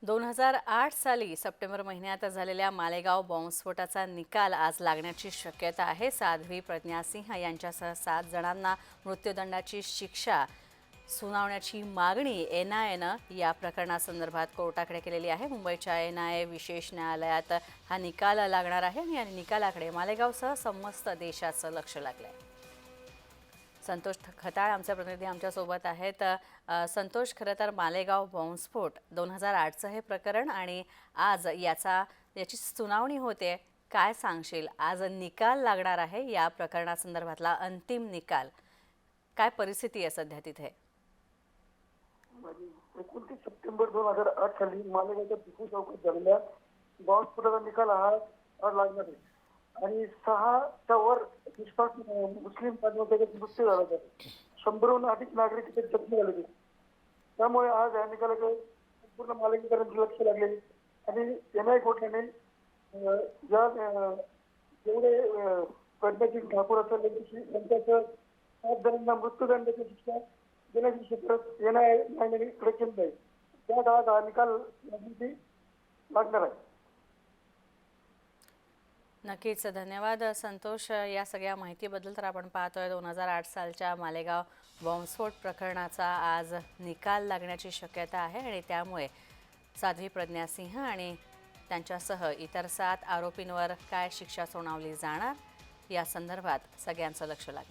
2008 साली सप्टेंबर महिन्यात झालेल्या मालेगाव बॉम्बस्फोटाचा निकाल आज लागण्याची शक्यता आहे। साध्वी प्रज्ञा सिंह यांच्यासह 7 जणांना मृत्यूदंडाची शिक्षा सुनावण्याची मागणी एनआयएनं या प्रकरणासंदर्भात कोर्टाकडे केलेली आहे। मुंबईच्या एनआयए विशेष न्यायालयात हा निकाल लागणार आहे आणि या निकालाकडे मालेगावसह समस्त देशाचं लक्ष लागलंय। संतोष खताळ आमचे प्रतिनिधी आमच्यासोबत आहेत। संतोष, खरं तर मालेगाव बॉम्बस्फोट 2008चं हे प्रकरण आणि आज याची सुनावणी होते, काय सांगशील? आज निकाल लागणार आहे या प्रकरणासंदर्भातला अंतिम निकाल, काय परिस्थिती आहे सध्या तिथे? 29 सप्टेंबर 2008 साली मालेगावच्या टिपू चौकात झालेल्या बॉम्बस्फोटाचा निकाल आज लागणार आहे आणि 6च्या वर मुस्लिम बांधवांचा मृत्यू झाला आहे। 100हून अधिक नागरिक तिथे जखमी झाले। त्यामुळे आज या निकालाकडे पूर्ण मालेगावकरांचे लक्ष लागले आणि एनआय कोर्टाने जेवढे प्रज्ञासिंग ठाकूर असेल त्यांच्यासह 7 जणांना मृत्यूदंडाची शिक्षा देण्याची शिफारस एनआयएने केली आहे। त्या काळात हा निकाल लागणार आहे। नक्कीच, धन्यवाद संतोष या सगळ्या माहितीबद्दल। तर आपण पाहतोय 2008 सालच्या मालेगाव बॉम्बस्फोट प्रकरणाचा आज निकाल लागण्याची शक्यता आहे आणि त्यामुळे साध्वी प्रज्ञा सिंह आणि त्यांच्यासह इतर 7 आरोपींवर काय शिक्षा सुनावली जाणार या संदर्भात सगळ्यांचं लक्ष लागलं।